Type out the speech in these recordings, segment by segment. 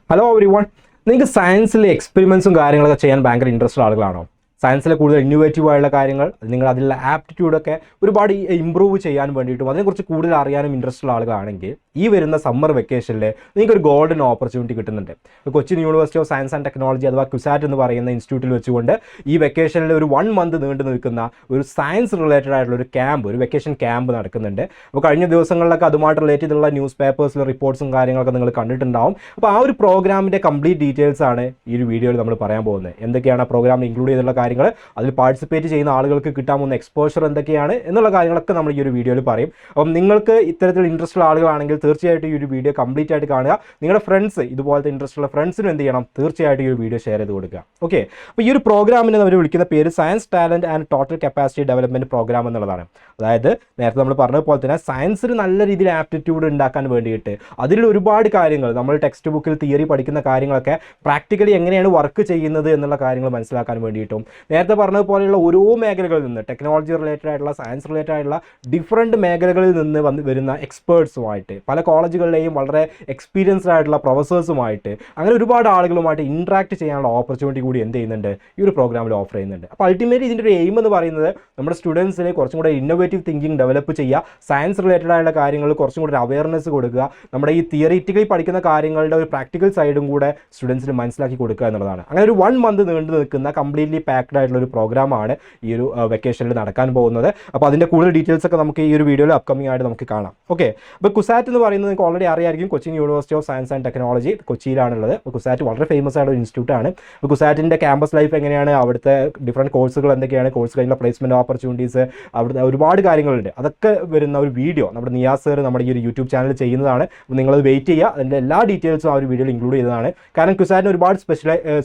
Hello everyone. നിങ്ങൾക്ക് സയൻസിലെ എക്സ്പെരിമെൻറ്റ്സും കാര്യങ്ങളൊക്കെ ചെയ്യാൻ ഭയങ്കര ഇൻട്രസ്റ്റ് ഉള്ള ആളുകളാണോ? സയൻസിലെ കൂടുതൽ ഇന്നോവേറ്റീവ് ആയിട്ടുള്ള കാര്യങ്ങൾ നിങ്ങൾ അതിലുള്ള ആപ്റ്റിറ്റ്യൂഡൊക്കെ ഒരുപാട് ഇമ്പ്രൂവ് ചെയ്യാൻ വേണ്ടിയിട്ടും അതിനെക്കുറിച്ച് കൂടുതൽ അറിയാനും ഇൻട്രസ്റ്റ് ഉള്ള ആളുകളാണെങ്കിൽ ഈ വരുന്ന സമ്മർ വെക്കേഷനിൽ നിങ്ങൾക്കൊരു ഗോൾഡൻ ഓപ്പർച്യൂണിറ്റി കിട്ടുന്നുണ്ട്. Cochin university of science and technology അഥവാ CUSAT എന്ന് പറയുന്ന ഇൻസ്റ്റിറ്റ്യൂട്ടിൽ വെച്ചുകൊണ്ട് ഈ വെക്കേഷനിൽ ഒരു 1 month നീണ്ടു നിൽക്കുന്ന ഒരു സയൻസ് റിലേറ്റഡ് ആയിട്ടുള്ള ഒരു ക്യാമ്പ്, ഒരു വെക്കേഷൻ ക്യാമ്പ് നടക്കുന്നുണ്ട്. അപ്പോൾ കഴിഞ്ഞ ദിവസങ്ങളിലൊക്കെ അതുമായിട്ട് റിലേറ്റ് ചെയ്തിട്ടുള്ള ന്യൂസ് പേപ്പേഴ്സിലെ റിപ്പോർട്ട്സും കാര്യങ്ങളൊക്കെ നിങ്ങൾ കണ്ടിട്ടുണ്ടാവും. അപ്പോൾ ആ ഒരു പ്രോഗ്രാമിൻ്റെ കംപ്ലീറ്റ് ഡീറ്റെയിൽസ് ആണ് ഈ ഒരു വീഡിയോയിൽ നമ്മൾ പറയാൻ പോകുന്നത്. എന്തൊക്കെയാണ് ആ പ്രോഗ്രാമിൽ ഇൻക്ലൂഡ് ചെയ്തിട്ടുള്ള കാര്യങ്ങൾ, അതിൽ പാർട്ടിസിപ്പേറ്റ് ചെയ്യുന്ന ആളുകൾക്ക് കിട്ടാവുന്ന എക്സ്പോഷർ എന്തൊക്കെയാണ് എന്നുള്ള കാര്യങ്ങളൊക്കെ നമ്മൾ ഈ ഒരു വീഡിയോയിൽ പറയും. അപ്പം നിങ്ങൾക്ക് ഇത്തരത്തിൽ ഇൻട്രസ്റ്റ് ഉള്ള ആളുകളാണെങ്കിൽ തീർച്ചയായിട്ടും ഈ ഒരു വീഡിയോ കംപ്ലീറ്റ് ആയിട്ട് കാണുക. നിങ്ങളുടെ ഫ്രണ്ട്സ്, ഇതുപോലത്തെ ഇൻട്രസ്റ്റ് ഉള്ള ഫ്രണ്ട്സിനും എന്ത് ചെയ്യണം, തീർച്ചയായിട്ടും ഈ ഒരു വീഡിയോ ഷെയർ ചെയ്ത് കൊടുക്കുക. ഓക്കെ, അപ്പോൾ ഈ ഒരു പ്രോഗ്രാമിനെ നമ്മൾ വിളിക്കുന്ന പേര് science talent and total capacity development programme എന്നുള്ളതാണ്. അതായത് നേരത്തെ നമ്മൾ പറഞ്ഞതുപോലെ തന്നെ സയൻസിന് നല്ല രീതിയിൽ ആപ്റ്റിറ്റ്യൂഡ് ഉണ്ടാക്കാൻ വേണ്ടിയിട്ട് അതിൽ ഒരുപാട് കാര്യങ്ങൾ നമ്മൾ ടെക്സ്റ്റ് ബുക്കിൽ തിയറി പഠിക്കുന്ന കാര്യങ്ങളൊക്കെ പ്രാക്ടിക്കലി എങ്ങനെയാണ് വർക്ക് ചെയ്യുന്നത് എന്നുള്ള കാര്യങ്ങൾ മനസ്സിലാക്കാൻ വേണ്ടിയിട്ടും നേരത്തെ പറഞ്ഞതുപോലെയുള്ള ഓരോ മേഖലകളിൽ നിന്ന് ടെക്നോളജി റിലേറ്റഡ് ആയിട്ടുള്ള സയൻസ് റിലേറ്റഡ് ആയിട്ടുള്ള ഡിഫറൻറ്റ് മേഖലകളിൽ നിന്ന് വരുന്ന എക്സ്പേർട്സുമായിട്ട് പല കോളേജുകളിലെയും വളരെ എക്സ്പീരിയൻസ്ഡ് ആയിട്ടുള്ള പ്രൊഫസേഴ്സുമായിട്ട് അങ്ങനെ ഒരുപാട് ആളുകളുമായിട്ട് ഇൻട്രാക്ട് ചെയ്യാനുള്ള ഓപ്പർച്യൂണിറ്റി കൂടി എന്ത് ചെയ്യുന്നുണ്ട്, ഈ ഒരു പ്രോഗ്രാമിൽ ഓഫർ ചെയ്യുന്നുണ്ട്. അപ്പോൾ അൾട്ടിമേറ്റ്ലി ഇതിൻ്റെ ഒരു എയിം എന്ന് പറയുന്നത് നമ്മുടെ സ്റ്റുഡൻസിന് കുറച്ചും കൂടെ ഇന്നോവേറ്റീവ് തിങ്കിങ് ഡെവലപ്പ് ചെയ്യുക, സയൻസ് റിലേറ്റഡ് ആയിട്ടുള്ള കാര്യങ്ങൾ കുറച്ചും കൂടെ അവയർനെസ് കൊടുക്കുക, നമ്മുടെ ഈ തിയറിറ്റിക്കലി പഠിക്കുന്ന കാര്യങ്ങളുടെ ഒരു പ്രാക്ടിക്കൽ സൈഡും കൂടെ സ്റ്റുഡൻസിന് മനസ്സിലാക്കി കൊടുക്കുക എന്നുള്ളതാണ്. അങ്ങനെ ഒരു 1 month നീണ്ടു നിൽക്കുന്ന കംപ്ലീറ്റ്ലി പാക്ഡ് ആയിട്ടുള്ള ഒരു പ്രോഗ്രാമാണ് ഈ ഒരു വെക്കേഷനിൽ നടക്കാൻ പോകുന്നത്. അപ്പോൾ അതിൻ്റെ കൂടുതൽ ഡീറ്റെയിൽസ് ഒക്കെ നമുക്ക് ഈ ഒരു വീഡിയോയിൽ അപ്കമിംഗ് ആയിട്ട് നമുക്ക് കാണാം. ഓക്കെ, അപ്പോൾ CUSAT എന്ന് പറയുന്നത് നിങ്ങൾക്ക് ഓൾറെഡി അറിയാമായിരിക്കും. Cochin university of science and technology കൊച്ചിയിലാണുള്ളത്. അപ്പോൾ CUSAT വളരെ ഫേമസ് ആയിട്ടുള്ള ഒരു ഇൻസ്റ്റിറ്റ്യൂട്ടാണ്. അപ്പോൾ CUSATൻ്റെ ക്യാമ്പസ് ലൈഫ് എങ്ങനെയാണ്, അവിടുത്തെ ഡിഫറൻറ്റ് കോഴ്സുകൾ എന്തൊക്കെയാണ്, കോഴ്സ് കഴിഞ്ഞുള്ള പ്ലേസ്മെൻറ്റ് ഓപ്പർച്യൂണിറ്റീസ്, അവിടുത്തെ ഒരുപാട് കാര്യങ്ങളുണ്ട്. അതൊക്കെ വരുന്ന ഒരു വീഡിയോ നമ്മുടെ നിയാസ് സർ നമ്മുടെ ഈ ഒരു യൂട്യൂബ് ചാനൽ ചെയ്യുന്നതാണ്. അപ്പോൾ നിങ്ങളത് വെയിറ്റ് ചെയ്യുക, അതിൻ്റെ എല്ലാ ഡീറ്റെയിൽസും ആ ഒരു വീഡിയോയിൽ ഇൻക്ലൂഡ് ചെയ്തതാണ്. കാരണം CUSATന് ഒരുപാട്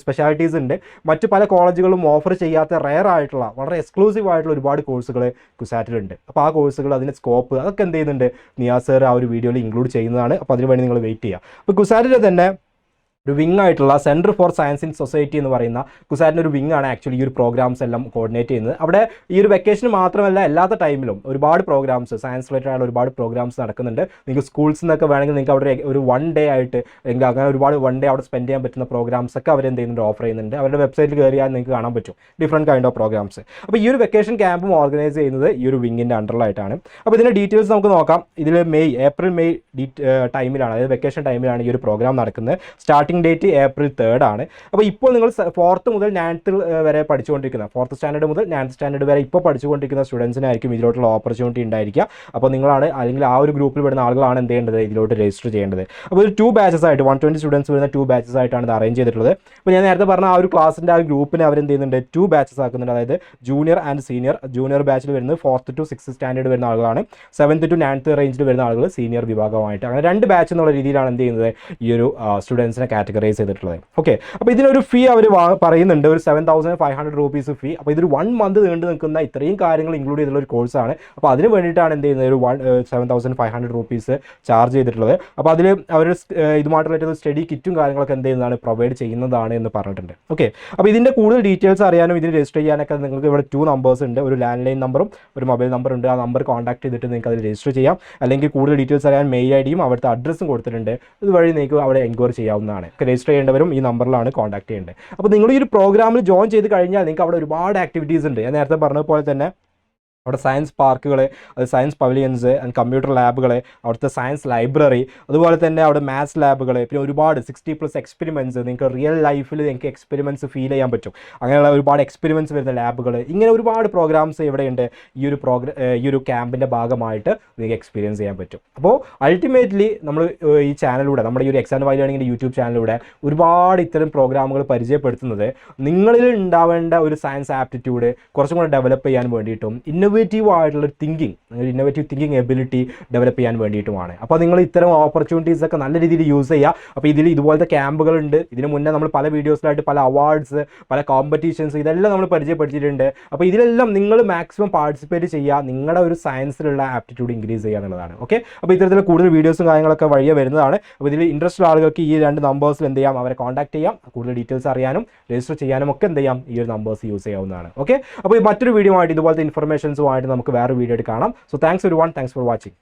സ്പെഷ്യാലിറ്റീസ് ഉണ്ട്. മറ്റ് പല കോളേജുകളും ഓഫർ ചെയ്യാത്ത റയർ ആയിട്ടുള്ള വളരെ എക്സ്ക്ലൂസീവ് ആയിട്ടുള്ള ഒരുപാട് കോഴ്സുകൾ CUSATലുണ്ട്. അപ്പോൾ ആ കോഴ്സുകൾ, അതിൻ്റെ സ്കോപ്പ്, അതൊക്കെ എന്ത് ചെയ്യുന്നുണ്ട്, നിയാസ് സർ ആ ഒരു വീഡിയോയിൽ ഇൻക്ലൂഡ് ചെയ്യുന്നതാണ്. അപ്പോൾ അതിന് വേണ്ടി നിങ്ങൾ വെയിറ്റ് ചെയ്യുക. അപ്പോൾ CUSATലെ തന്നെ ഒരു വിങ് ആയിട്ടുള്ള centre for science in society എന്ന് പറയുന്ന CUSATൻ്റെ ഒരു വിങ് ആണ് ആക്ച്വലി ഈ ഒരു പ്രോഗ്രാംസ് എല്ലാം കോർഡിനേറ്റ് ചെയ്യുന്നത്. അവിടെ ഈ ഒരു വെക്കേഷന് മാത്രമല്ല അല്ലാത്ത ടൈമിലും ഒരുപാട് പ്രോഗ്രാംസ്, സയൻസ് റിലേറ്റഡ് ആയിട്ടുള്ള ഒരുപാട് പ്രോഗ്രാംസ് നടക്കുന്നുണ്ട്. നിങ്ങൾക്ക് സ്കൂൾസിൽ നിന്നൊക്കെ വേണമെങ്കിൽ നിങ്ങൾക്ക് അവിടെ ഒരു 1 day ആയിട്ട് അല്ലെങ്കിൽ അങ്ങനെ ഒരുപാട് 1 day അവിടെ സ്പെൻഡ് ചെയ്യാൻ പറ്റുന്ന പ്രോഗ്രാംസ് ഒക്കെ അവർ എന്ത് ചെയ്യുന്നുണ്ട്, ഓഫർ ചെയ്യുന്നുണ്ട്. അവരുടെ വെബ്സൈറ്റിൽ കയറിയാൽ നിങ്ങൾക്ക് കാണാൻ പറ്റും ഡിഫറൻറ്റ് കൈൻഡ് ഓഫ് പ്രോഗ്രാംസ്. അപ്പോൾ ഈ ഒരു വെക്കേഷൻ ക്യാമ്പും ഓർഗനൈസ് ചെയ്യുന്നത് ഈ ഒരു വിങ്ങിൻ്റെ അണ്ടറിലായിട്ടാണ്. അപ്പോൾ ഇതിൻ്റെ ഡീറ്റെയിൽസ് നമുക്ക് നോക്കാം. ഇതിൽ ഏപ്രിൽ മെയ് ടൈമിലാണ്, അതായത് വെക്കേഷൻ ടൈമിലാണ് ഈ ഒരു പ്രോഗ്രാം നടക്കുന്നത്. സ്റ്റാർട്ടിംഗ് ഡേറ്റ് April 3rd ആണ്. അപ്പോൾ ഇപ്പോൾ നിങ്ങൾ 4th മുതൽ 9th വരെ പഠിച്ചുകൊണ്ടിരിക്കുന്ന 4th സ്റ്റാൻഡേർഡ് മുതൽ 9th സ്റ്റാൻഡേർഡ് വരെ ഇപ്പോൾ പഠിച്ചുകൊണ്ടിരിക്കുന്ന സ്റ്റുഡൻസിനായിരിക്കും ഇതിലോട്ടുള്ള ഓപ്പർച്യൂണിറ്റി ഉണ്ടായിരിക്കുക. അപ്പോൾ നിങ്ങളാണ് അല്ലെങ്കിൽ ആ ഒരു ഗ്രൂപ്പിൽ വരുന്ന ആളുകളാണ് എന്ത് ചെയ്യേണ്ടത്, ഇതിലോട്ട് രജിസ്റ്റർ ചെയ്യേണ്ടത്. അപ്പോൾ ഒരു 2 batches ആയിട്ട് 120 സ്റ്റുഡൻസ് വരുന്ന 2 batches ആയിട്ടാണ് ഇത് അറേഞ്ച് ചെയ്തിട്ടുള്ളത്. അപ്പോൾ ഞാൻ നേരത്തെ പറഞ്ഞ ആ ഒരു ക്ലാസ്സിൻ്റെ ആ ഒരു ഗ്രൂപ്പിനെ അവരെന്ത് ചെയ്യുന്നുണ്ട്, 2 batches ആക്കുന്നുണ്ട്. അതായത് ജൂനിയർ ആൻഡ് സീനിയർ. ജൂനിയർ ബാച്ചിൽ വരുന്നത് 4th to 6th സ്റ്റാൻഡേർഡ് വരുന്ന ആളുകളാണ്. 7th to 9th റേഞ്ചിൽ വരുന്ന ആളുകൾ സീനിയർ വിഭാഗമായിട്ട്. അങ്ങനെ 2 batch എന്നുള്ള രീതിയിലാണ് എന്ത് ചെയ്യുന്നത്, ഈ ഒരു സ്റ്റുഡൻസിനെ കാറ്റഗറൈസ് ചെയ്തിട്ടുള്ളത്. ഓക്കെ, അപ്പോൾ ഇതിനൊരു ഫീ അവർ പറയുന്നുണ്ട്, ഒരു 7,500 rupees ഫീ. അപ്പോൾ ഇതൊരു 1 month നീണ്ടു നിൽക്കുന്ന ഇത്രയും കാര്യങ്ങൾ ഇൻക്ലൂഡ് ചെയ്തിട്ടുള്ള ഒരു കോഴ്സാണ്. അപ്പോൾ അതിന് വേണ്ടിയിട്ടാണ് എന്ത് ചെയ്യുന്നത്, ഒരു 7,500 rupees ചാർജ് ചെയ്തിട്ടുള്ളത്. അപ്പോൾ അതിൽ അവർ ഇതുമായിട്ട് റിലേറ്റഡ് സ്റ്റഡി കിറ്റും കാര്യങ്ങളൊക്കെ എന്ത് ചെയ്യുന്നതാണ്, പ്രൊവൈഡ് ചെയ്യുന്നതാണ് എന്ന് പറഞ്ഞിട്ടുണ്ട്. ഓക്കെ, അപ്പോൾ ഇതിൻ്റെ കൂടുതൽ ഡീറ്റെയിൽസ് അറിയാനും ഇതിന് രജിസ്റ്റർ ചെയ്യാനൊക്കെ നിങ്ങൾക്ക് ഇവിടെ 2 numbers ഉണ്ട്. ഒരു ലാൻഡ് ലൈൻ നമ്പറും ഒരു മൊബൈൽ നമ്പർ ഉണ്ട്. ആ നമ്പർ കോൺടാക്ട് ചെയ്തിട്ട് നിങ്ങൾക്ക് അതിൽ രജിസ്റ്റർ ചെയ്യാം. അല്ലെങ്കിൽ കൂടുതൽ ഡീറ്റെയിൽസ് അറിയാൻ മെയിൽ ഐഡിയും അവിടുത്തെ അഡ്രസ്സും കൊടുത്തിട്ടുണ്ട്. ഇതുവഴി നിങ്ങൾക്ക് അവിടെ എൻക്വയറി ചെയ്യാവുന്നതാണ്. രജിസ്റ്റർ ചെയ്യേണ്ടവരും ഈ നമ്പറിലാണ് കോൺടാക്ട് ചെയ്യേണ്ടത്. അപ്പോൾ നിങ്ങൾ ഈ ഒരു പ്രോഗ്രാമിൽ ജോയിൻ ചെയ്ത് കഴിഞ്ഞാൽ നിങ്ങൾക്ക് അവിടെ ഒരുപാട് ആക്ടിവിറ്റീസ് ഉണ്ട്. ഞാൻ നേരത്തെ പറഞ്ഞതുപോലെ തന്നെ അവിടെ സയൻസ് പാർക്കുകൾ, അത് സയൻസ് പവലിയൻസ് ആൻഡ് കമ്പ്യൂട്ടർ ലാബുകൾ, അവിടുത്തെ സയൻസ് ലൈബ്രറി, അതുപോലെ തന്നെ അവിടെ മാത്സ് ലാബുകൾ, പിന്നെ ഒരുപാട് 60+ എക്സ്പെരിമെൻറ്റ്സ്, നിങ്ങൾക്ക് റിയൽ ലൈഫിൽ നിങ്ങൾക്ക് എക്സ്പെരിമെൻറ്റ്സ് ഫീൽ ചെയ്യാൻ പറ്റും. അങ്ങനെയുള്ള ഒരുപാട് എക്സ്പെരിമെൻറ്റ്സ് വരുന്ന ലാബുകൾ, ഇങ്ങനെ ഒരുപാട് പ്രോഗ്രാംസ് ഇവിടെയുണ്ട്. ഈ ഒരു ക്യാമ്പിൻ്റെ ഭാഗമായിട്ട് നിങ്ങൾക്ക് എക്സ്പീരിയൻസ് ചെയ്യാൻ പറ്റും. അപ്പോൾ അൾട്ടിമേറ്റ്ലി നമ്മൾ ഈ ചാനലിലൂടെ, നമ്മുടെ ഈ ഒരു XandY Learningൻ്റെ യൂട്യൂബ് ചാനലിലൂടെ ഒരുപാട് ഇത്തരം പ്രോഗ്രാമുകൾ പരിചയപ്പെടുത്തുന്നത് നിങ്ങളിൽ ഉണ്ടാവേണ്ട ഒരു സയൻസ് ആപ്റ്റിറ്റ്യൂഡ് കുറച്ചും കൂടെ ഡെവലപ്പ് ചെയ്യാൻ വേണ്ടിയിട്ടും ഇന്നോവേറ്റീവ് ആയിട്ടുള്ള ഇന്നോവേറ്റീവ് തിങ്കിങ് എബിലിറ്റി ഡെവലപ്പ് ചെയ്യാൻ വേണ്ടിയിട്ടുമാണ്. അപ്പോൾ നിങ്ങൾ ഇത്തരം ഓപ്പർച്യൂണിറ്റീസ് ഒക്കെ നല്ല രീതിയിൽ യൂസ് ചെയ്യുക. അപ്പോൾ ഇതിൽ ഇതുപോലത്തെ ക്യാമ്പുകളുണ്ട്. ഇതിന് മുന്നേ നമ്മൾ പല വീഡിയോസിലായിട്ട് പല അവാർഡ്സ്, പല കോമ്പറ്റീഷൻസ് ഇതെല്ലാം നമ്മൾ പരിചയപ്പെടുത്തിയിട്ടുണ്ട്. അപ്പോൾ ഇതിലെല്ലാം നിങ്ങൾ മാക്സിമം പാർട്ടിസിപ്പേറ്റ് ചെയ്യുക, നിങ്ങളുടെ ഒരു സയൻസിലുള്ള ആപ്റ്റിറ്റ്യൂഡ് ഇൻക്രീസ് ചെയ്യുക എന്നുള്ളതാണ്. ഓക്കെ, അപ്പോൾ ഇത്തരത്തിലുള്ള കൂടുതൽ വീഡിയോസും കാര്യങ്ങളൊക്കെ വഴിയെ വരുന്നതാണ്. അപ്പോൾ ഇതിൽ ഇൻട്രസ്റ്റ് ഉള്ള ആളുകൾക്ക് ഈ 2 numbers എന്ത് ചെയ്യാം, അവരെ കോൺടാക്ട് ചെയ്യാം. കൂടുതൽ ഡീറ്റെയിൽസ് അറിയാനും രജിസ്റ്റർ ചെയ്യാനും ഒക്കെ എന്ത് ചെയ്യാം, ഈ ഒരു നമ്പേഴ്സ് യൂസ് ചെയ്യാവുന്നതാണ്. ഓക്കെ, അപ്പോൾ മറ്റൊരു വീഡിയോ ആയിട്ട് ഇതുപോലത്തെ ഇൻഫർമേഷൻസുമായിട്ട് നമുക്ക് വേറെ വീഡിയോ ആയിട്ട് കാണാം. So thanks everyone, thanks for watching.